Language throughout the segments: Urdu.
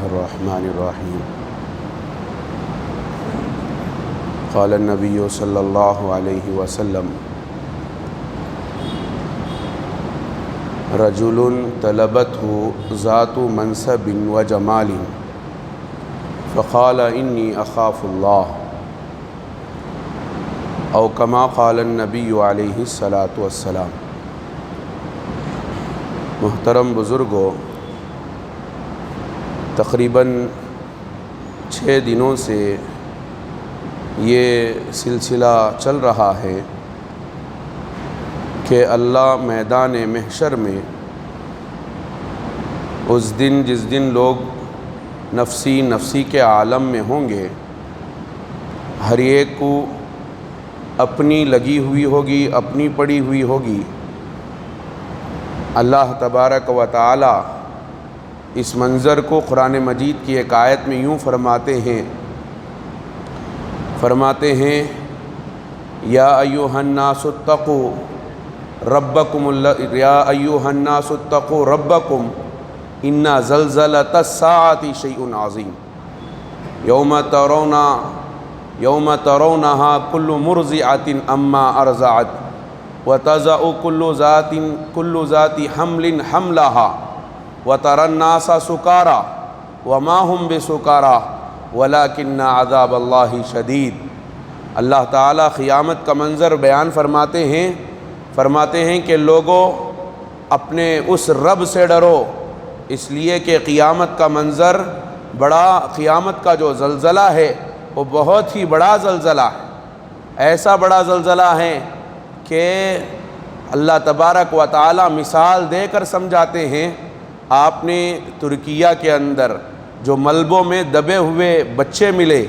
الرحمن الرحیم قال النبی صلی اللہ علیہ وسلم رجل طلبته ذات منصب وجمال فقال انی اخاف اللہ او کما قال النبی علیہ الصلاۃ والسلام۔ محترم بزرگوں، تقریباً 6 دنوں سے یہ سلسلہ چل رہا ہے کہ اللہ میدان محشر میں اس دن جس دن لوگ نفسی کے عالم میں ہوں گے، ہر ایک کو اپنی لگی ہوئی ہوگی، اپنی پڑی ہوئی ہوگی۔ اللہ تبارک و تعالی اس منظر کو قرآن مجید کی ایک آیت میں یوں فرماتے ہیں یا ایھا الناس اتقوا ربکم یا ایھا الناس اتقوا ربکم ان زلزلۃ الساعۃ شیء عظیم یوم ترونها کل مرضعۃ اما ارضعت وتضع كل ذات حمل حملها وترى الناس سكارى وما هم بسكارى ولكن عذاب الله شدید۔ اللہ تعالیٰ قیامت کا منظر بیان فرماتے ہیں کہ لوگوں اپنے اس رب سے ڈرو، اس لیے کہ قیامت کا منظر قیامت کا جو زلزلہ ہے وہ بہت ہی بڑا زلزلہ ہے، ایسا بڑا زلزلہ ہے کہ اللہ تبارک و تعالی مثال دے کر سمجھاتے ہیں۔ آپ نے ترکیہ کے اندر جو ملبوں میں دبے ہوئے بچے ملے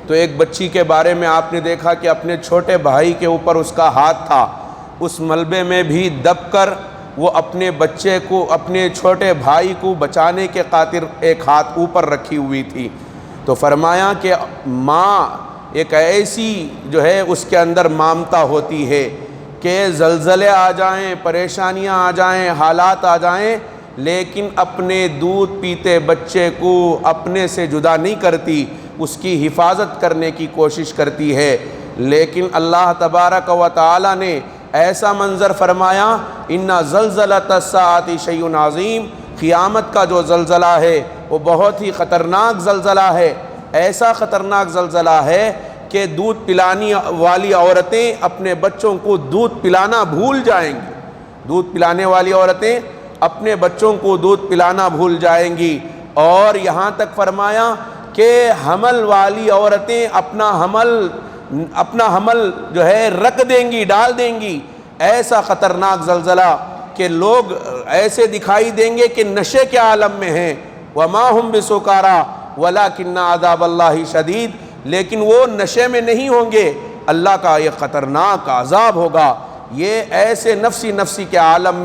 تو ایک بچی کے بارے میں آپ نے دیکھا کہ اپنے چھوٹے بھائی کے اوپر اس کا ہاتھ تھا، اس ملبے میں بھی دب کر وہ اپنے بچے کو، اپنے چھوٹے بھائی کو بچانے کے خاطر ایک ہاتھ اوپر رکھی ہوئی تھی۔ تو فرمایا کہ ماں ایک ایسی جو ہے اس کے اندر مامتا ہوتی ہے کہ زلزلے آ جائیں، پریشانیاں آ جائیں، حالات آ جائیں، لیکن اپنے دودھ پیتے بچے کو اپنے سے جدا نہیں کرتی، اس کی حفاظت کرنے کی کوشش کرتی ہے۔ لیکن اللہ تبارک و تعالی نے ایسا منظر فرمایا ان زلزلۃ الساعۃ شیء عظیم، قیامت کا جو زلزلہ ہے وہ بہت ہی خطرناک زلزلہ ہے، ایسا خطرناک زلزلہ ہے کہ دودھ پلانے والی عورتیں اپنے بچوں کو دودھ پلانا بھول جائیں گی، دودھ پلانے والی عورتیں اپنے بچوں کو دودھ پلانا بھول جائیں گی۔ اور یہاں تک فرمایا کہ حمل والی عورتیں اپنا حمل جو ہے رکھ دیں گی، ڈال دیں گی۔ ایسا خطرناک زلزلہ کہ لوگ ایسے دکھائی دیں گے کہ نشے کے عالم میں ہیں، وما هم بسکارى ولكن عذاب اللہ شدید، لیکن وہ نشے میں نہیں ہوں گے، اللہ کا یہ خطرناک عذاب ہوگا۔ یہ ایسے نفسی کے عالم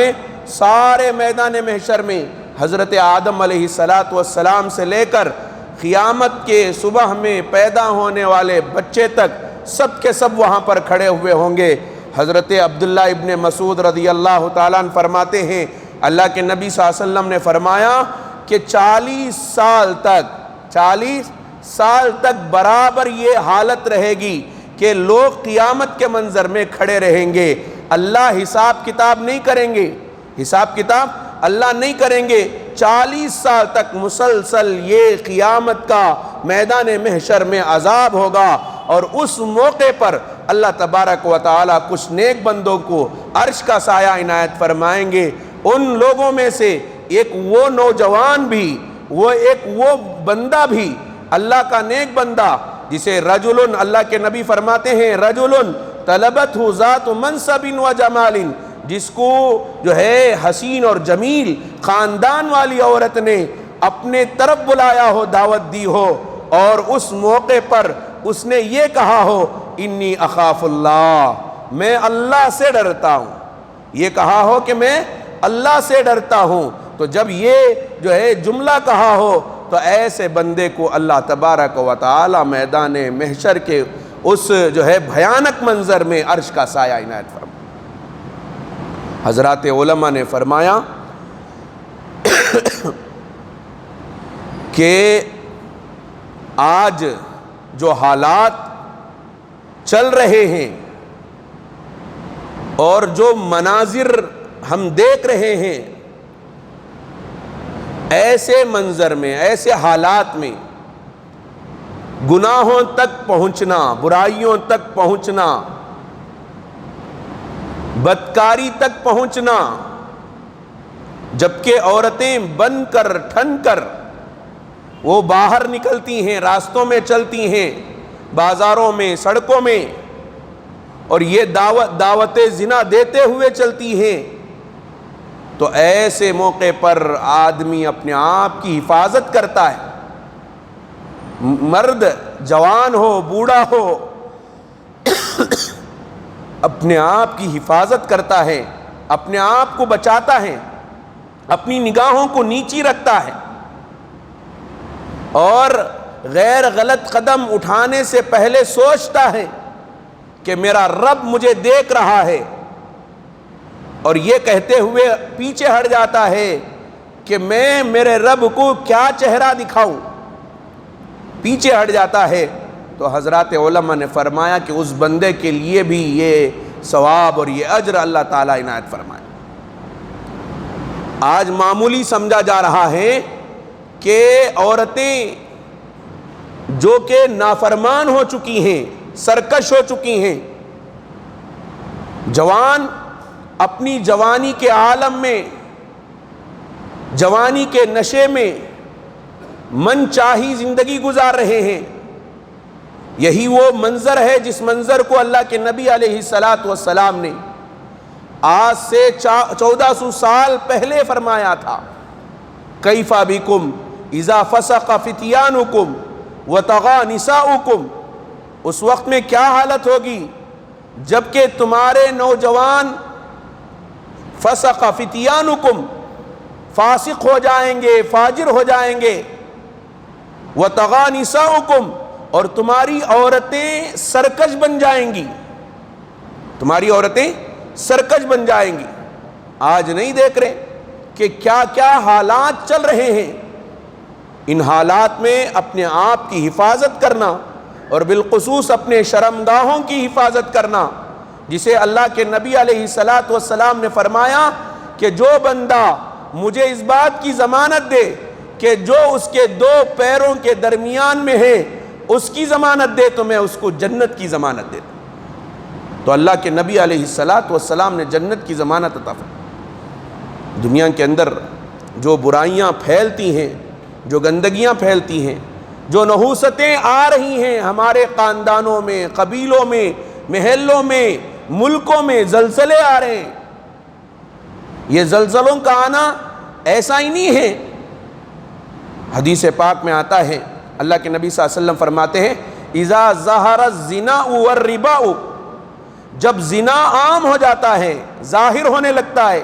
میں سارے میدان محشر میں حضرت آدم علیہ السلام سے لے کر قیامت کے صبح میں پیدا ہونے والے بچے تک سب کے سب وہاں پر کھڑے ہوئے ہوں گے۔ حضرت عبداللہ ابن مسعود رضی اللہ تعالیٰ عنہ فرماتے ہیں اللہ کے نبی صلی اللہ علیہ وسلم نے فرمایا کہ 40 سال تک برابر یہ حالت رہے گی کہ لوگ قیامت کے منظر میں کھڑے رہیں گے، اللہ حساب کتاب نہیں کریں گے، 40 سال تک مسلسل یہ قیامت کا میدان محشر میں عذاب ہوگا۔ اور اس موقع پر اللہ تبارک و تعالی کچھ نیک بندوں کو عرش کا سایہ عنایت فرمائیں گے۔ ان لوگوں میں سے ایک وہ نوجوان بھی، وہ بندہ بھی، اللہ کا نیک بندہ جسے رجل، اللہ کے نبی فرماتے ہیں رجل طلبته ذات منصب و جمال، جس کو جو ہے حسین اور جمیل خاندان والی عورت نے اپنے طرف بلایا ہو، دعوت دی ہو، اور اس موقع پر اس نے یہ کہا ہو انی اخاف اللہ، میں اللہ سے ڈرتا ہوں، یہ کہا ہو کہ میں اللہ سے ڈرتا ہوں، تو جب یہ جو ہے جملہ کہا ہو تو ایسے بندے کو اللہ تبارک و تعالی میدان محشر کے اس جو ہے بھیانک منظر میں عرش کا سایہ عنایت فرمائے۔ حضرات علماء نے فرمایا کہ آج جو حالات چل رہے ہیں اور جو مناظر ہم دیکھ رہے ہیں، ایسے منظر میں، ایسے حالات میں گناہوں تک پہنچنا، برائیوں تک پہنچنا، بدکاری تک پہنچنا، جبکہ عورتیں بن کر ٹھن کر وہ باہر نکلتی ہیں، راستوں میں چلتی ہیں، بازاروں میں، سڑکوں میں، اور یہ دعوت زنا دیتے ہوئے چلتی ہیں، تو ایسے موقع پر آدمی اپنے آپ کی حفاظت کرتا ہے، مرد جوان ہو بوڑھا ہو اپنے آپ کی حفاظت کرتا ہے، اپنے آپ کو بچاتا ہے، اپنی نگاہوں کو نیچی رکھتا ہے، اور غیر غلط قدم اٹھانے سے پہلے سوچتا ہے کہ میرا رب مجھے دیکھ رہا ہے، اور یہ کہتے ہوئے پیچھے ہٹ جاتا ہے کہ میں میرے رب کو کیا چہرہ دکھاؤں، پیچھے ہٹ جاتا ہے۔ تو حضرات علماء نے فرمایا کہ اس بندے کے لیے بھی یہ ثواب اور یہ اجر اللہ تعالیٰ عنایت فرمائے۔ آج معمولی سمجھا جا رہا ہے کہ عورتیں جو کہ نافرمان ہو چکی ہیں، سرکش ہو چکی ہیں، جوان اپنی جوانی کے عالم میں، جوانی کے نشے میں من چاہی زندگی گزار رہے ہیں، یہی وہ منظر ہے جس منظر کو اللہ کے نبی علیہ الصلاۃ والسلام نے آج سے 1400 سال پہلے فرمایا تھا۔ کیف بکم اذا فسق فتیانکم وطغى نساؤکم، اس وقت میں کیا حالت ہوگی جبکہ تمہارے نوجوان فسق فتیانکم فاسق ہو جائیں گے، فاجر ہو جائیں گے، وطغى نساؤکم اور تمہاری عورتیں سرکش بن جائیں گی، تمہاری عورتیں سرکش بن جائیں گی۔ آج نہیں دیکھ رہے کہ کیا کیا حالات چل رہے ہیں؟ ان حالات میں اپنے آپ کی حفاظت کرنا اور بالخصوص اپنے شرمگاہوں کی حفاظت کرنا، جسے اللہ کے نبی علیہ الصلاۃ والسلام نے فرمایا کہ جو بندہ مجھے اس بات کی ضمانت دے کہ جو اس کے دو پیروں کے درمیان میں ہے اس کی ضمانت دے تو میں اس کو جنت کی ضمانت دیتا ہوں۔ تو اللہ کے نبی علیہ الصلاۃ والسلام نے جنت کی ضمانت عطا فرمائی۔ دنیا کے اندر جو برائیاں پھیلتی ہیں، جو گندگیاں پھیلتی ہیں، جو نحوستیں آ رہی ہیں ہمارے خاندانوں میں، قبیلوں میں، محلوں میں، ملکوں میں، زلزلے آ رہے ہیں، یہ زلزلوں کا آنا ایسا ہی نہیں ہے۔ حدیث پاک میں آتا ہے، اللہ کے نبی صلی اللہ علیہ وسلم فرماتے ہیں اذا ظہر الزنا والربا، جب زنا عام ہو جاتا ہے، ظاہر ہونے لگتا ہے،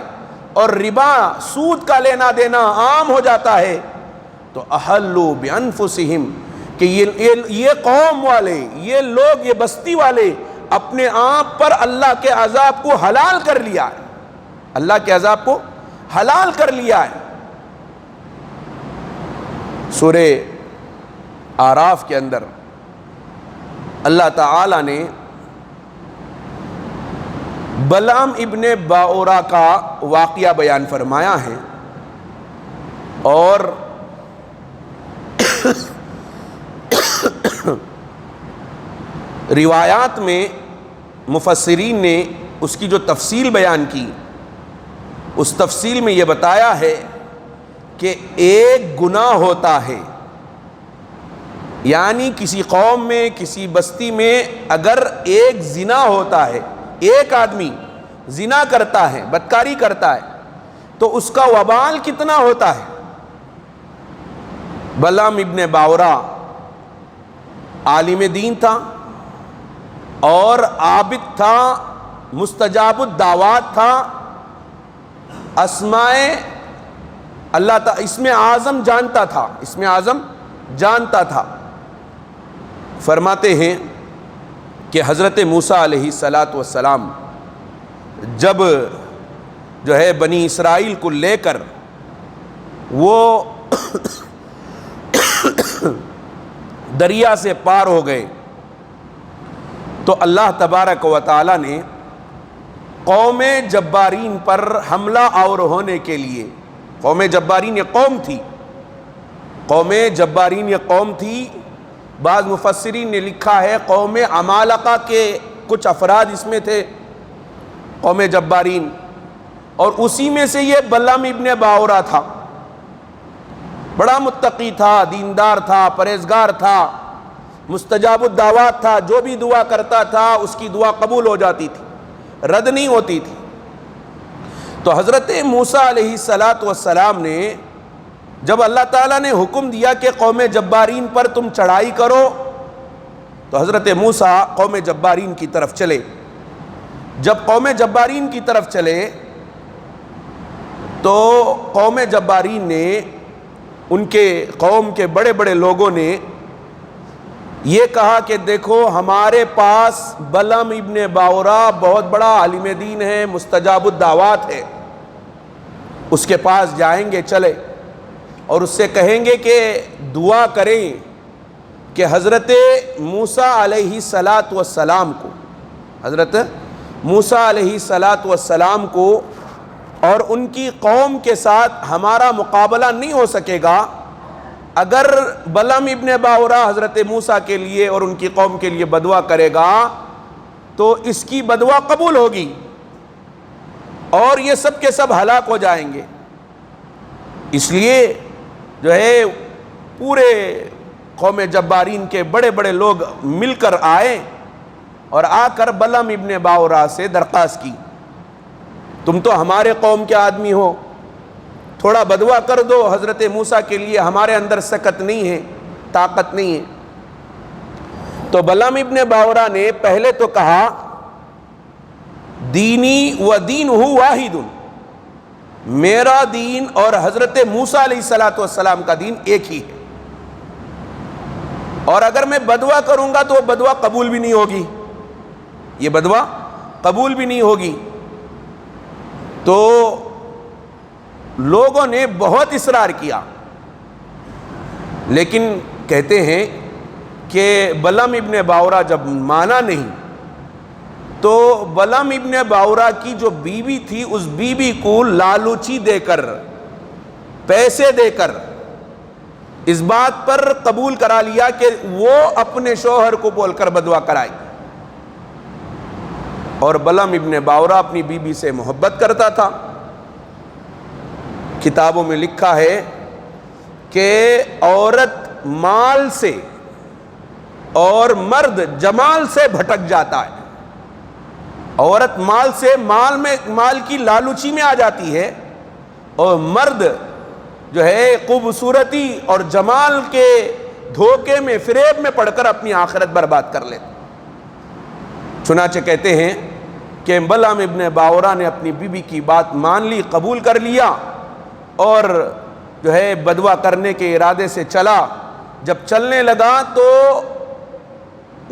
اور ربا سود کا لینا دینا عام ہو جاتا ہے، تو احلوا بانفسہم، کہ یہ قوم والے، یہ لوگ، یہ بستی والے اپنے آپ پر اللہ کے عذاب کو حلال کر لیا ہے، اللہ کے عذاب کو حلال کر لیا ہے۔ سورہ اعراف کے اندر اللہ تعالی نے بلعام ابن باورا کا واقعہ بیان فرمایا ہے، اور روایات میں مفسرین نے اس کی جو تفصیل بیان کی، اس تفصیل میں یہ بتایا ہے کہ ایک گناہ ہوتا ہے، یعنی کسی قوم میں، کسی بستی میں اگر ایک زنا ہوتا ہے، ایک آدمی زنا کرتا ہے، بدکاری کرتا ہے، تو اس کا وبال کتنا ہوتا ہے۔ بلعام ابن باورا عالم دین تھا اور عابد تھا، مستجاب الدعوات تھا، اسماء اللہ تعالی اسم اعظم جانتا تھا، اسم اعظم جانتا تھا۔ فرماتے ہیں کہ حضرت موسیٰ علیہ الصلاۃ والسلام جب جو ہے بنی اسرائیل کو لے کر وہ دریا سے پار ہو گئے، تو اللہ تبارک و تعالی نے قوم جبارین پر حملہ آور ہونے کے لیے، قوم جبارین یہ قوم تھی، قوم جبارین یہ قوم تھی، بعض مفسرین نے لکھا ہے قوم عمالقہ کے کچھ افراد اس میں تھے قوم جبارین، اور اسی میں سے یہ بلعم ابن باورہ تھا، بڑا متقی تھا، دیندار تھا، پرہیزگار تھا، مستجاب الدعوات تھا، جو بھی دعا کرتا تھا اس کی دعا قبول ہو جاتی تھی، رد نہیں ہوتی تھی۔ تو حضرت موسیٰ علیہ السلام نے جب اللہ تعالیٰ نے حکم دیا کہ قوم جبارین پر تم چڑھائی کرو، تو حضرت موسیٰ قوم جبارین کی طرف چلے۔ جب قوم جبارین کی طرف چلے تو قوم جبارین نے، ان کے قوم کے بڑے بڑے لوگوں نے یہ کہا کہ دیکھو ہمارے پاس بلعم ابن باورہ بہت بڑا عالم دین ہے، مستجاب الدعوات ہے، اس کے پاس جائیں گے، چلے اور اس سے کہیں گے کہ دعا کریں کہ حضرت موسیٰ علیہ السلام کو، حضرت موسیٰ علیہ السلام کو اور ان کی قوم کے ساتھ ہمارا مقابلہ نہیں ہو سکے گا، اگر بلعم ابن باورہ حضرت موسیٰ کے لیے اور ان کی قوم کے لیے بدعا کرے گا تو اس کی بدعا قبول ہوگی اور یہ سب کے سب ہلاک ہو جائیں گے۔ اس لیے جو ہے پورے قوم جبارین کے بڑے بڑے لوگ مل کر آئے اور آ کر بلعم ابن باورہ سے درخواست کی، تم تو ہمارے قوم کے آدمی ہو، تھوڑا بدعا کر دو حضرت موسیٰ کے لیے، ہمارے اندر سکت نہیں ہے، طاقت نہیں ہے۔ تو بلعم ابن باورہ نے پہلے تو کہا دینی و دینہ واحد، میرا دین اور حضرت موسیٰ علیہ السلام کا دین ایک ہی ہے، اور اگر میں بدعا کروں گا تو وہ بدعا قبول بھی نہیں ہوگی، یہ بدعا قبول بھی نہیں ہوگی۔ تو لوگوں نے بہت اصرار کیا، لیکن کہتے ہیں کہ بلعم ابن باورہ جب مانا نہیں تو بلعم ابن باورہ کی جو بیوی تھی اس بیوی کو لالوچی دے کر، پیسے دے کر اس بات پر قبول کرا لیا کہ وہ اپنے شوہر کو بول کر بدعا کرائے، اور بلعم ابن باورہ اپنی بیوی سے محبت کرتا تھا۔ کتابوں میں لکھا ہے کہ عورت مال سے اور مرد جمال سے بھٹک جاتا ہے، عورت مال سے مال کی لالوچی میں آ جاتی ہے، اور مرد جو ہے خوبصورتی اور جمال کے دھوکے میں، فریب میں پڑ کر اپنی آخرت برباد کر لیتا۔ چنانچہ کہتے ہیں کہ بلعم ابن باورہ نے اپنی بیوی کی بات مان لی، قبول کر لیا، اور جو ہے بدعا کرنے کے ارادے سے چلا۔ جب چلنے لگا تو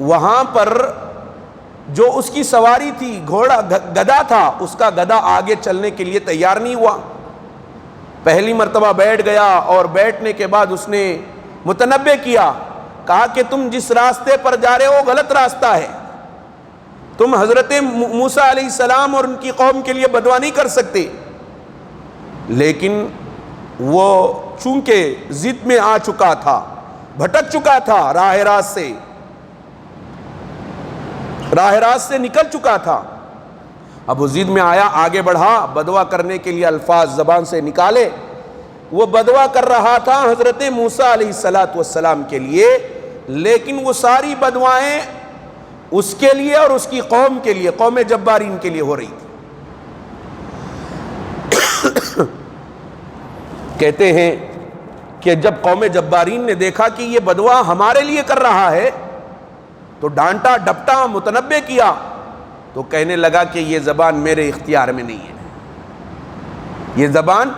وہاں پر جو اس کی سواری تھی، گھوڑا گدھا تھا، اس کا گدھا آگے چلنے کے لیے تیار نہیں ہوا، پہلی مرتبہ بیٹھ گیا، اور بیٹھنے کے بعد اس نے متنبہ کیا، کہا کہ تم جس راستے پر جا رہے ہو وہ غلط راستہ ہے، تم حضرت موسیٰ علیہ السلام اور ان کی قوم کے لیے بدعا نہیں کر سکتے۔ لیکن وہ چونکہ ضد میں آ چکا تھا، بھٹک چکا تھا، راہ راست سے نکل چکا تھا، اب وہ ضد میں آیا، آگے بڑھا، بدعا کرنے کے لیے الفاظ زبان سے نکالے، وہ بدعا کر رہا تھا حضرت موسیٰ علیہ السلام کے لیے، لیکن وہ ساری بدعائیں اس کے لیے اور اس کی قوم کے لیے، قوم جبارین کے لیے ہو رہی تھی۔ کہتے ہیں کہ جب قوم جبارین نے دیکھا کہ یہ بدعا ہمارے لیے کر رہا ہے تو ڈانٹا، ڈپٹا، متنبہ کیا، تو کہنے لگا کہ یہ زبان میرے اختیار میں نہیں ہے، یہ زبان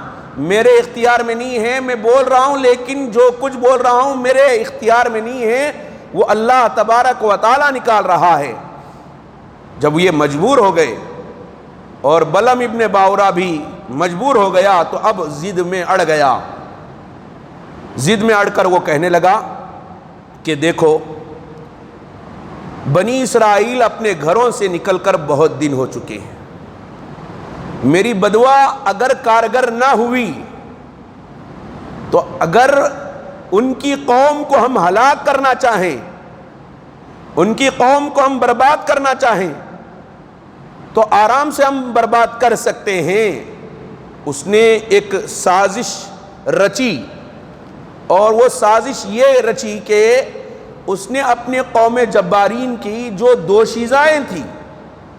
میرے اختیار میں نہیں ہے، میں بول رہا ہوں لیکن جو کچھ بول رہا ہوں میرے اختیار میں نہیں ہے، وہ اللہ تبارک و تعالی نکال رہا ہے۔ جب یہ مجبور ہو گئے اور بلم ابن باورا بھی مجبور ہو گیا تو اب ضد میں اڑ گیا. ضد میں اڑ کر وہ کہنے لگا کہ دیکھو بنی اسرائیل اپنے گھروں سے نکل کر بہت دن ہو چکے ہیں. میری بدعا اگر کارگر نہ ہوئی تو اگر ان کی قوم کو ہم ہلاک کرنا چاہیں, ان کی قوم کو ہم برباد کرنا چاہیں تو آرام سے ہم برباد کر سکتے ہیں. اس نے ایک سازش رچی, اور وہ سازش یہ رچی کہ اس نے اپنے قوم جبارین کی جو دوشیزائیں تھیں,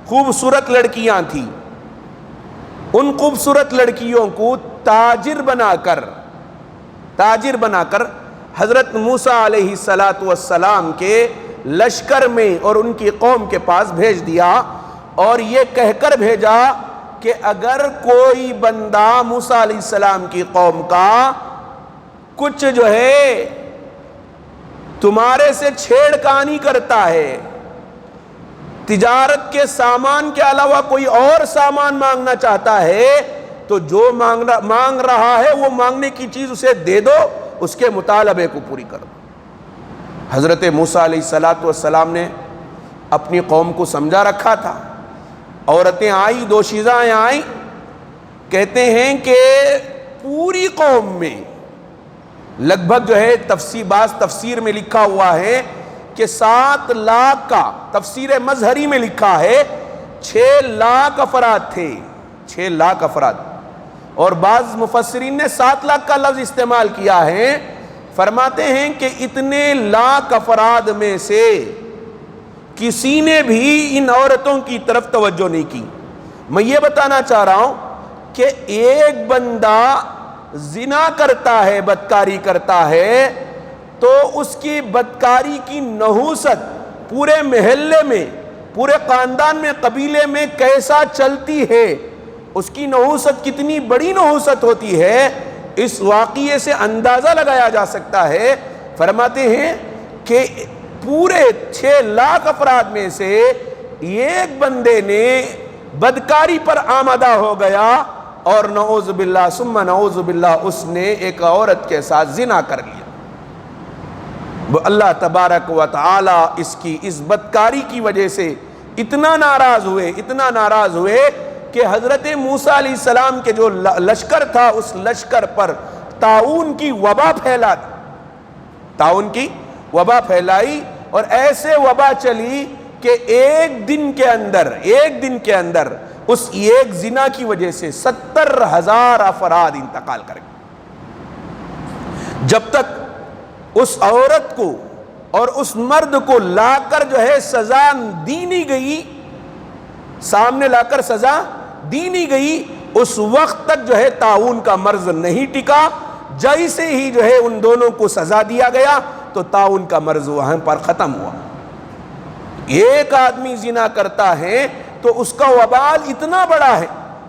خوبصورت لڑکیاں تھیں, ان خوبصورت لڑکیوں کو تاجر بنا کر حضرت موسیٰ علیہ السلام کے لشکر میں اور ان کی قوم کے پاس بھیج دیا, اور یہ کہہ کر بھیجا کہ اگر کوئی بندہ موسیٰ علیہ السلام کی قوم کا کچھ جو ہے تمہارے سے چھیڑکانی کرتا ہے, تجارت کے سامان کے علاوہ کوئی اور سامان مانگنا چاہتا ہے, تو جو مانگ رہا ہے وہ مانگنے کی چیز اسے دے دو, اس کے مطالبے کو پوری کر دو. حضرت موسیٰ علیہ السلام نے اپنی قوم کو سمجھا رکھا تھا. عورتیں آئیں, دوشیزائیں آئیں, کہتے ہیں کہ پوری قوم میں لگ بھگ جو ہے بعض تفسیر میں لکھا ہوا ہے کہ 7 لاکھ کا, تفسیر مظہری میں لکھا ہے 6 لاکھ افراد تھے, 6 لاکھ افراد, اور بعض مفسرین نے 7 لاکھ کا لفظ استعمال کیا ہے. فرماتے ہیں کہ اتنے لاکھ افراد میں سے کسی نے بھی ان عورتوں کی طرف توجہ نہیں کی. میں یہ بتانا چاہ رہا ہوں کہ ایک بندہ زنا کرتا ہے, بدکاری کرتا ہے, تو اس کی بدکاری کی نحوست پورے محلے میں, پورے خاندان میں, قبیلے میں کیسا چلتی ہے, اس کی نحوست کتنی بڑی نحوست ہوتی ہے, اس واقعے سے اندازہ لگایا جا سکتا ہے. فرماتے ہیں کہ پورے 6 لاکھ افراد میں سے ایک بندے نے بدکاری پر آمادہ ہو گیا, اور نعوذ باللہ ثم نعوذ باللہ اس نے ایک عورت کے ساتھ زنا کر لیا. وہ اللہ تبارک و تعالی اس بدکاری کی وجہ سے اتنا ناراض ہوئے کہ حضرت موسیٰ علیہ السلام کے جو لشکر تھا, اس لشکر پر طاعون کی وبا پھیلائی, اور ایسے وبا چلی کہ ایک دن کے اندر اس ایک زنا کی وجہ سے 70,000 افراد انتقال کر گئے. جب تک اس عورت کو اور اس مرد کو لا کر جو ہے سزا دی نہیں گئی, سامنے لا کر سزا دی نہیں گئی, اس وقت تک جو ہے طاعون کا مرض نہیں ٹکا. جیسے ہی جو ہے ان دونوں کو سزا دیا گیا تو طاعون کا مرض وہاں پر ختم ہوا. ایک آدمی زنا کرتا ہے تو اس کا وبال اتنا بڑا ہے.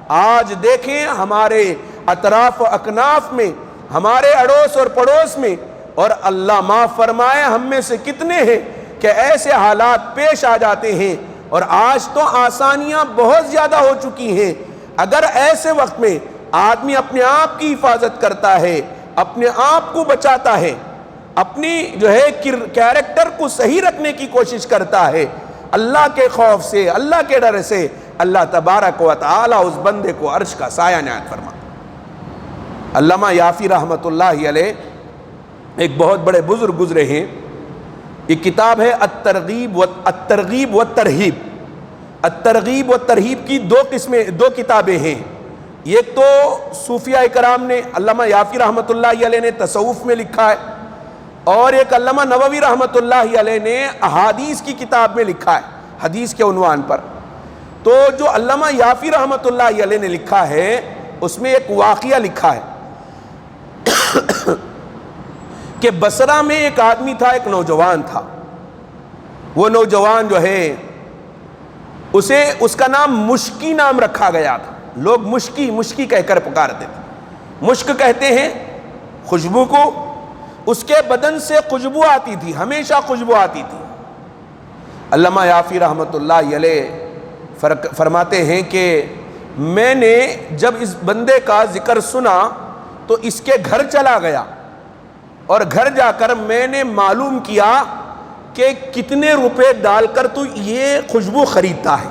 آج دیکھیں ہمارے اطراف و اکناف میں, ہمارے اڑوس اور پڑوس میں, اور اللہ معاف فرمائے ہم میں سے کتنے ہیں کہ ایسے حالات پیش آ جاتے ہیں. اور آج تو آسانیاں بہت زیادہ ہو چکی ہیں. اگر ایسے وقت میں آدمی اپنے آپ کی حفاظت کرتا ہے, اپنے آپ کو بچاتا ہے, اپنی جو ہے کیریکٹر کو صحیح رکھنے کی کوشش کرتا ہے, اللہ کے خوف سے, اللہ کے ڈر سے, اللہ تبارک و تعالی اس بندے کو عرش کا سایہ عنایت فرماتا. علامہ یافی رحمۃ اللہ علیہ ایک بہت بڑے بزرگ گزرے ہیں. یہ کتاب ہے الترغیب والترہیب. الترغیب والترہیب کی 2 کتابیں ہیں. ایک تو صوفیہ کرام نے, علامہ یافی رحمۃ اللہ علیہ نے تصوف میں لکھا ہے, اور ایک علامہ نووی رحمۃ اللہ علیہ نے احادیث کی کتاب میں لکھا ہے, حدیث کے عنوان پر. تو جو علامہ یافی رحمۃ اللہ علیہ نے لکھا ہے اس میں ایک واقعہ لکھا ہے کہ بصرہ میں ایک آدمی تھا, ایک نوجوان تھا. وہ نوجوان جو ہے اس کا نام مشکی نام رکھا گیا تھا. لوگ مشکی کہہ کر پکارتے تھے. مشک کہتے ہیں خوشبو کو. اس کے بدن سے خوشبو آتی تھی, ہمیشہ خوشبو آتی تھی. علامہ یافی رحمۃ اللہ علیہ فرماتے ہیں کہ میں نے جب اس بندے کا ذکر سنا تو اس کے گھر چلا گیا، اور گھر جا کر میں نے معلوم کیا کہ کتنے روپے ڈال کر تو یہ خوشبو خریدتا ہے۔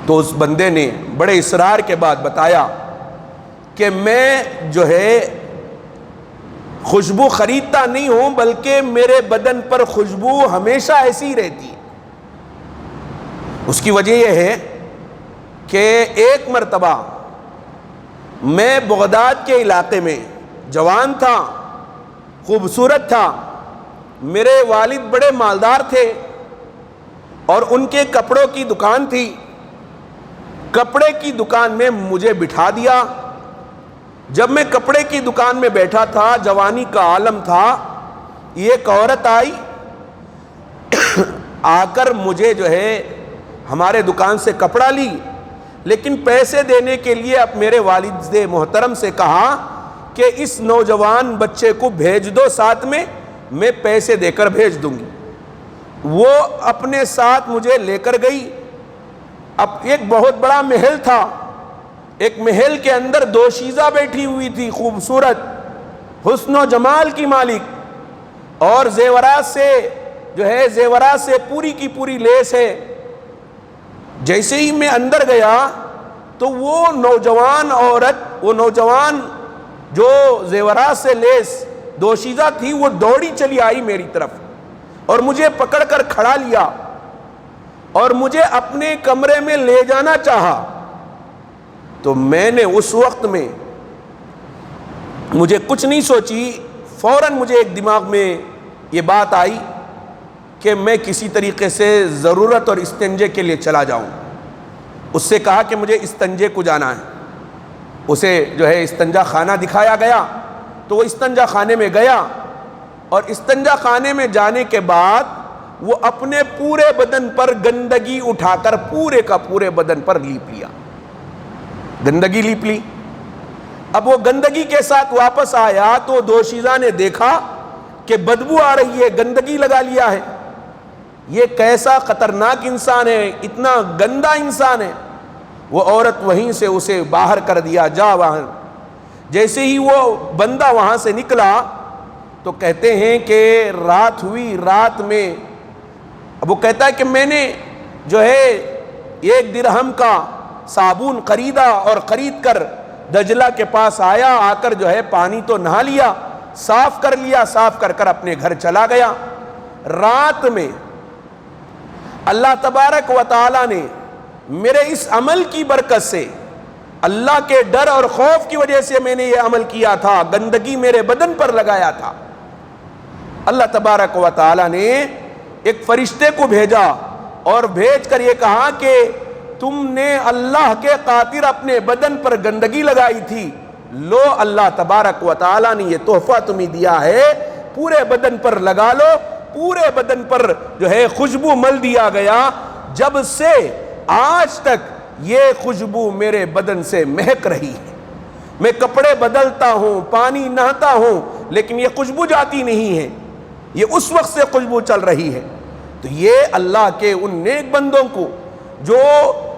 تو اس بندے نے بڑے اصرار کے بعد بتایا کہ میں جو ہے خوشبو خریدتا نہیں ہوں، بلکہ میرے بدن پر خوشبو ہمیشہ ایسی رہتی ہے۔ اس کی وجہ یہ ہے کہ ایک مرتبہ میں بغداد کے علاقے میں جوان تھا، خوبصورت تھا، میرے والد بڑے مالدار تھے اور ان کے کپڑوں کی دکان تھی۔ کپڑے کی دکان میں مجھے بٹھا دیا۔ جب میں کپڑے کی دکان میں بیٹھا تھا، جوانی کا عالم تھا، ایک عورت آئی، آ کر مجھے جو ہے ہمارے دکان سے کپڑا لی، لیکن پیسے دینے کے لیے اب میرے والد محترم سے کہا کہ اس نوجوان بچے کو بھیج دو ساتھ میں پیسے دے کر بھیج دوں گی۔ وہ اپنے ساتھ مجھے لے کر گئی۔ اب ایک بہت بڑا محل تھا، ایک محل کے اندر دوشیزہ بیٹھی ہوئی تھی، خوبصورت، حسن و جمال کی مالک، اور زیورات سے جو ہے زیورات سے پوری کی پوری لیس ہے۔ جیسے ہی میں اندر گیا تو وہ نوجوان عورت، وہ نوجوان جو زیورات سے لیس دوشیزہ تھی، وہ دوڑی چلی آئی میری طرف اور مجھے پکڑ کر کھڑا لیا اور مجھے اپنے کمرے میں لے جانا چاہا۔ تو میں نے اس وقت میں مجھے کچھ نہیں سوچی، فوراً مجھے ایک دماغ میں یہ بات آئی کہ میں کسی طریقے سے ضرورت اور استنجے کے لیے چلا جاؤں۔ اس سے کہا کہ مجھے استنجے کو جانا ہے۔ اسے جو ہے استنجا خانہ دکھایا گیا، تو وہ استنجا خانے میں گیا، اور استنجا خانے میں جانے کے بعد وہ اپنے پورے بدن پر گندگی اٹھا کر پورے کا پورے بدن پر لیپ لیا، گندگی لیپ لی۔ اب وہ گندگی کے ساتھ واپس آیا تو دوشیزہ نے دیکھا کہ بدبو آ رہی ہے، گندگی لگا لیا ہے، یہ کیسا خطرناک انسان ہے، اتنا گندا انسان ہے۔ وہ عورت وہیں سے اسے باہر کر دیا، جا وہاں۔ جیسے ہی وہ بندہ وہاں سے نکلا تو کہتے ہیں کہ رات ہوئی، رات میں اب وہ کہتا ہے کہ میں نے جو ہے 1 درہم کا صابن خریدا اور خرید کر دجلہ کے پاس آیا، آ کر جو ہے پانی تو نہا لیا، صاف کر لیا، صاف کر کر اپنے گھر چلا گیا۔ رات میں اللہ تبارک و تعالی نے میرے اس عمل کی برکت سے، اللہ کے ڈر اور خوف کی وجہ سے میں نے یہ عمل کیا تھا، گندگی میرے بدن پر لگایا تھا، اللہ تبارک و تعالی نے ایک فرشتے کو بھیجا اور بھیج کر یہ کہا کہ تم نے اللہ کے خاطر اپنے بدن پر گندگی لگائی تھی، لو اللہ تبارک و تعالی نے یہ تحفہ تمہیں دیا ہے، پورے بدن پر لگا لو۔ پورے بدن پر جو ہے خوشبو مل دیا گیا۔ جب سے آج تک یہ خوشبو میرے بدن سے مہک رہی ہے۔ میں کپڑے بدلتا ہوں، پانی نہاتا ہوں، لیکن یہ خوشبو جاتی نہیں ہے، یہ اس وقت سے خوشبو چل رہی ہے۔ تو یہ اللہ کے ان نیک بندوں کو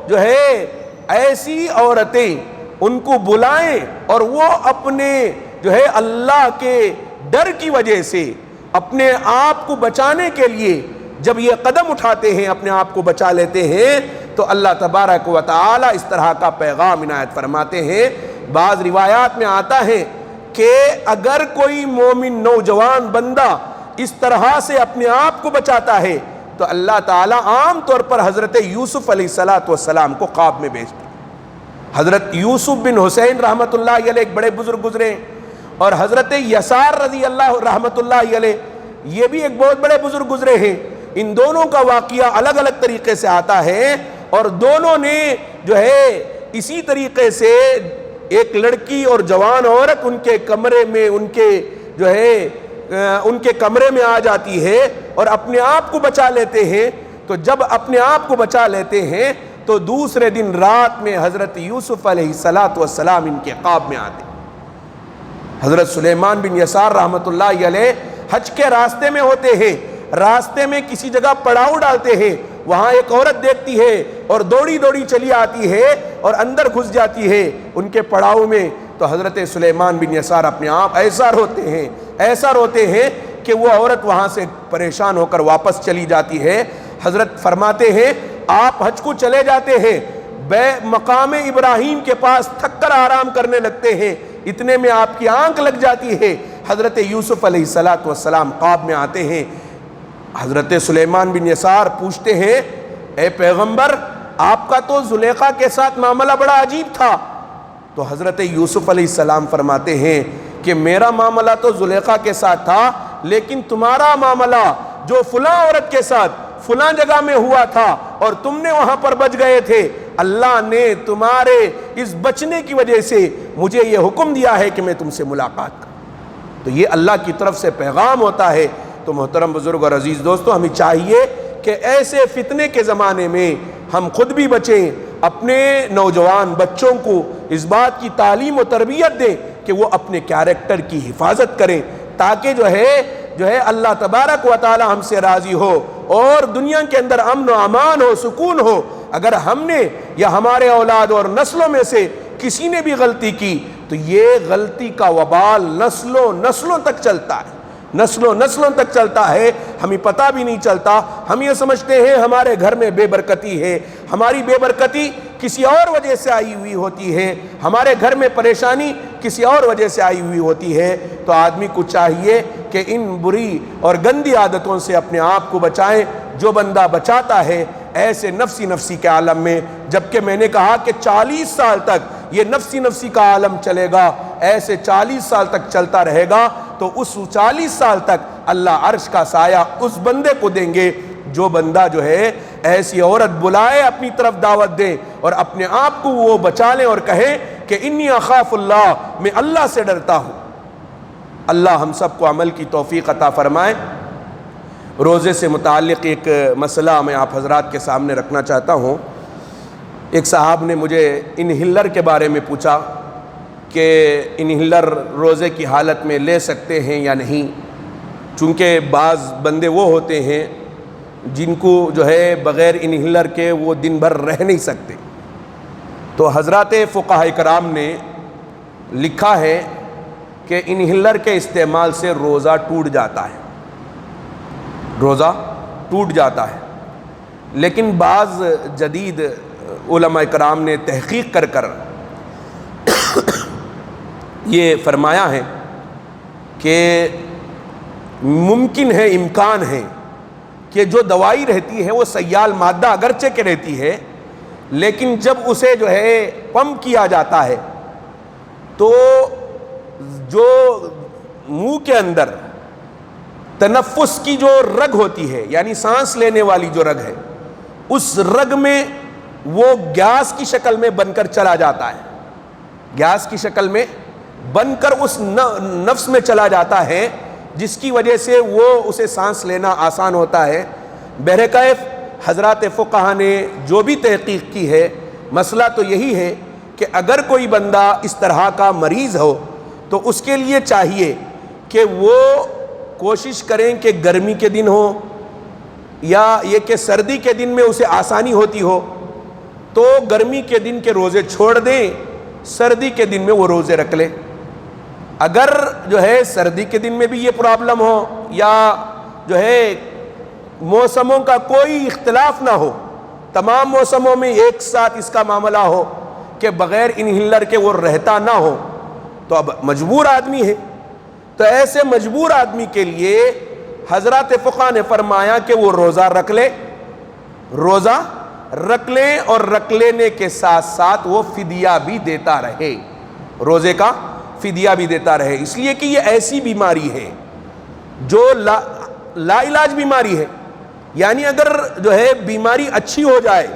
جو ہے ایسی عورتیں ان کو بلائیں اور وہ اپنے جو ہے اللہ کے ڈر کی وجہ سے اپنے آپ کو بچانے کے لیے جب یہ قدم اٹھاتے ہیں، اپنے آپ کو بچا لیتے ہیں، تو اللہ تبارک و تعالی اس طرح کا پیغام عنایت فرماتے ہیں۔ بعض روایات میں آتا ہے کہ اگر کوئی مومن نوجوان بندہ اس طرح سے اپنے آپ کو بچاتا ہے تو اللہ تعالیٰ عام طور پر حضرت یوسف علیہ السلام کو خواب میں بھیجتے ہیں۔ حضرت یوسف بن حسین رحمۃ اللہ علیہ ایک بڑے بزرگ گزرے، اور حضرت یسار رضی اللہ رحمۃ اللہ علیہ یہ بھی ایک بہت بڑے بزرگ گزرے ہیں۔ ان دونوں کا واقعہ الگ الگ طریقے سے آتا ہے، اور دونوں نے جو ہے اسی طریقے سے ایک لڑکی اور جوان عورت ان کے کمرے میں ان کے کمرے میں آ جاتی ہے اور اپنے آپ کو بچا لیتے ہیں۔ تو جب اپنے آپ کو بچا لیتے ہیں تو دوسرے دن رات میں حضرت یوسف علیہ السلام ان کے خواب میں آتے ہیں۔ حضرت سلیمان بن یسار رحمۃ اللہ علیہ حج کے راستے میں ہوتے ہیں، راستے میں کسی جگہ پڑاؤ ڈالتے ہیں، وہاں ایک عورت دیکھتی ہے اور دوڑی دوڑی چلی آتی ہے اور اندر گھس جاتی ہے ان کے پڑاؤ میں، تو حضرت سلیمان بن یسار اپنے آپ ایسا روتے ہیں کہ وہ عورت وہاں سے پریشان ہو کر واپس چلی جاتی ہے۔ حضرت فرماتے ہیں آپ حج کو چلے جاتے ہیں، مقام ابراہیم کے پاس تھک کر آرام کرنے لگتے ہیں، اتنے میں آپ کی آنکھ لگ جاتی ہے۔ حضرت یوسف علیہ السلام خواب میں آتے ہیں، حضرت سلیمان بن یسار پوچھتے ہیں اے پیغمبر آپ کا تو زلیخا کے ساتھ معاملہ بڑا عجیب تھا، تو حضرت یوسف علیہ السلام فرماتے ہیں کہ میرا معاملہ تو زلیخا کے ساتھ تھا، لیکن تمہارا معاملہ جو فلاں عورت کے ساتھ فلاں جگہ میں ہوا تھا اور تم نے وہاں پر بچ گئے تھے، اللہ نے تمہارے اس بچنے کی وجہ سے مجھے یہ حکم دیا ہے کہ میں تم سے ملاقات کروں۔ تو یہ اللہ کی طرف سے پیغام ہوتا ہے۔ تو محترم بزرگ اور عزیز دوستو، ہمیں چاہیے کہ ایسے فتنے کے زمانے میں ہم خود بھی بچیں، اپنے نوجوان بچوں کو اس بات کی تعلیم و تربیت دیں کہ وہ اپنے کیریکٹر کی حفاظت کریں، تاکہ جو ہے اللہ تبارک و تعالی ہم سے راضی ہو اور دنیا کے اندر امن و امان ہو، سکون ہو۔ اگر ہم نے یا ہمارے اولاد اور نسلوں میں سے کسی نے بھی غلطی کی تو یہ غلطی کا وبال نسلوں تک چلتا ہے، نسلوں تک چلتا ہے، ہمیں پتہ بھی نہیں چلتا۔ ہم یہ سمجھتے ہیں ہمارے گھر میں بے برکتی ہے، ہماری بے برکتی کسی اور وجہ سے آئی ہوئی ہوتی ہے، ہمارے گھر میں پریشانی کسی اور وجہ سے آئی ہوئی ہوتی ہے۔ تو آدمی کو چاہیے کہ ان بری اور گندی عادتوں سے اپنے آپ کو بچائیں۔ جو بندہ بچاتا ہے ایسے نفسی کے عالم میں، جبکہ میں نے کہا کہ 40 سال تک یہ نفسی کا عالم چلے گا، ایسے 40 سال تک چلتا رہے گا، تو اس 40 سال تک اللہ عرش کا سایہ اس بندے کو دیں گے جو بندہ جو ہے ایسی عورت بلائے، اپنی طرف دعوت دے اور اپنے آپ کو وہ بچا لے اور کہے کہ انی اخاف اللہ، میں اللہ سے ڈرتا ہوں۔ اللہ ہم سب کو عمل کی توفیق عطا فرمائے۔ روزے سے متعلق ایک مسئلہ میں آپ حضرات کے سامنے رکھنا چاہتا ہوں۔ ایک صاحب نے مجھے انہیلر کے بارے میں پوچھا کہ انہیلر روزے کی حالت میں لے سکتے ہیں یا نہیں، چونکہ بعض بندے وہ ہوتے ہیں جن کو جو ہے بغیر انہیلر کے وہ دن بھر رہ نہیں سکتے۔ تو حضرات فقہاء کرام نے لکھا ہے کہ انہیلر کے استعمال سے روزہ ٹوٹ جاتا ہے، لیکن بعض جدید علماء کرام نے تحقیق کر یہ فرمایا ہے کہ ممکن ہے، امکان ہے کہ جو دوائی رہتی ہے وہ سیال مادہ اگرچہ کہ رہتی ہے، لیکن جب اسے جو ہے پمپ کیا جاتا ہے تو جو منہ کے اندر تنفس کی جو رگ ہوتی ہے، یعنی سانس لینے والی جو رگ ہے، اس رگ میں وہ گیس کی شکل میں بن کر چلا جاتا ہے، گیس کی شکل میں بن کر اس نفس میں چلا جاتا ہے، جس کی وجہ سے وہ اسے سانس لینا آسان ہوتا ہے۔ بہرکیف حضرات فقہا نے جو بھی تحقیق کی ہے، مسئلہ تو یہی ہے کہ اگر کوئی بندہ اس طرح کا مریض ہو تو اس کے لیے چاہیے کہ وہ کوشش کریں کہ گرمی کے دن ہو یا یہ کہ سردی کے دن میں اسے آسانی ہوتی ہو تو گرمی کے دن کے روزے چھوڑ دیں، سردی کے دن میں وہ روزے رکھ لیں۔ اگر جو ہے سردی کے دن میں بھی یہ پرابلم ہو یا جو ہے موسموں کا کوئی اختلاف نہ ہو، تمام موسموں میں ایک ساتھ اس کا معاملہ ہو کہ بغیر انہیلر کے وہ رہتا نہ ہو، تو اب مجبور آدمی ہے، تو ایسے مجبور آدمی کے لیے حضرات فقہا نے فرمایا کہ وہ روزہ رکھ لے اور رکھ لینے کے ساتھ ساتھ وہ فدیہ بھی دیتا رہے، روزے کا فدیہ بھی دیتا رہے، اس لیے کہ یہ ایسی بیماری ہے جو لا علاج بیماری ہے۔ یعنی اگر جو ہے بیماری اچھی ہو جائے،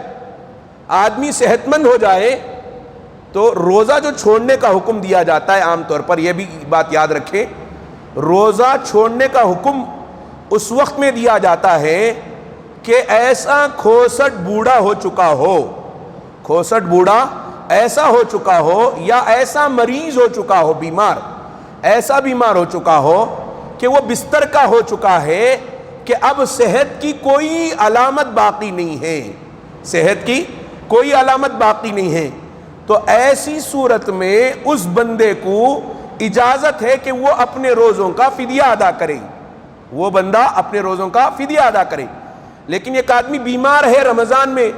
آدمی صحت مند ہو جائے، تو روزہ جو چھوڑنے کا حکم دیا جاتا ہے، عام طور پر یہ بھی بات یاد رکھیں، روزہ چھوڑنے کا حکم اس وقت میں دیا جاتا ہے کہ ایسا کھوسٹ بوڑھا ہو چکا ہو یا ایسا مریض ہو چکا ہو، ایسا بیمار ہو چکا ہو کہ وہ بستر کا ہو چکا ہے کہ اب صحت کی کوئی علامت باقی نہیں ہے، صحت کی کوئی علامت باقی نہیں ہے، تو ایسی صورت میں اس بندے کو اجازت ہے کہ وہ اپنے روزوں کا فدیہ ادا کرے، وہ بندہ اپنے روزوں کا فدیہ ادا کرے۔ لیکن ایک آدمی بیمار ہے رمضان میں،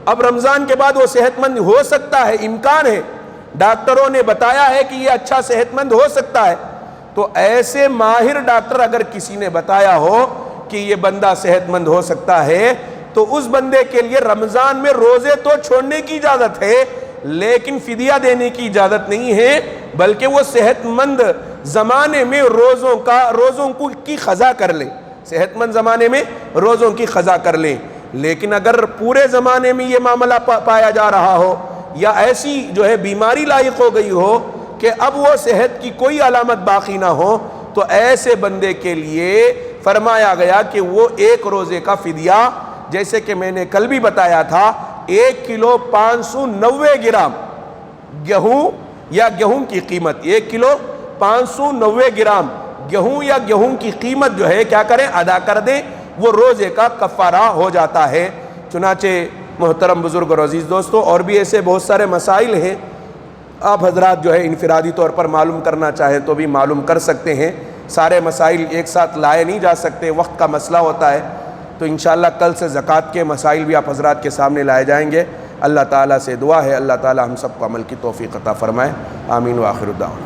اب رمضان کے بعد وہ صحت مند ہو سکتا ہے، امکان ہے، ڈاکٹروں نے بتایا ہے کہ یہ اچھا صحت مند ہو سکتا ہے، تو ایسے ماہر ڈاکٹر اگر کسی نے بتایا ہو کہ یہ بندہ صحت مند ہو سکتا ہے، تو اس بندے کے لیے رمضان میں روزے تو چھوڑنے کی اجازت ہے لیکن فدیہ دینے کی اجازت نہیں ہے، بلکہ وہ صحت مند زمانے میں روزوں کی قضا کر لے، صحت مند زمانے میں روزوں کی قضا کر لیں۔ لیکن اگر پورے زمانے میں یہ معاملہ پایا جا رہا ہو یا ایسی جو ہے بیماری لاحق ہو گئی ہو کہ اب وہ صحت کی کوئی علامت باقی نہ ہو، تو ایسے بندے کے لیے فرمایا گیا کہ وہ ایک روزے کا فدیہ، جیسے کہ میں نے کل بھی بتایا تھا، 1 کلو 590 گرام گیہوں یا گیہوں کی قیمت، 1 کلو 590 گرام گیہوں یا گیہوں کی قیمت جو ہے کیا کریں، ادا کر دیں، وہ روزے کا کفارہ ہو جاتا ہے۔ چنانچہ محترم بزرگ اور عزیز دوستو، اور بھی ایسے بہت سارے مسائل ہیں، آپ حضرات جو ہے انفرادی طور پر معلوم کرنا چاہیں تو بھی معلوم کر سکتے ہیں، سارے مسائل ایک ساتھ لائے نہیں جا سکتے، وقت کا مسئلہ ہوتا ہے، تو انشاءاللہ کل سے زکوٰۃ کے مسائل بھی آپ حضرات کے سامنے لائے جائیں گے۔ اللہ تعالیٰ سے دعا ہے اللہ تعالیٰ ہم سب کو عمل کی توفیق عطا فرمائے، آمین وآخر الدعوانا۔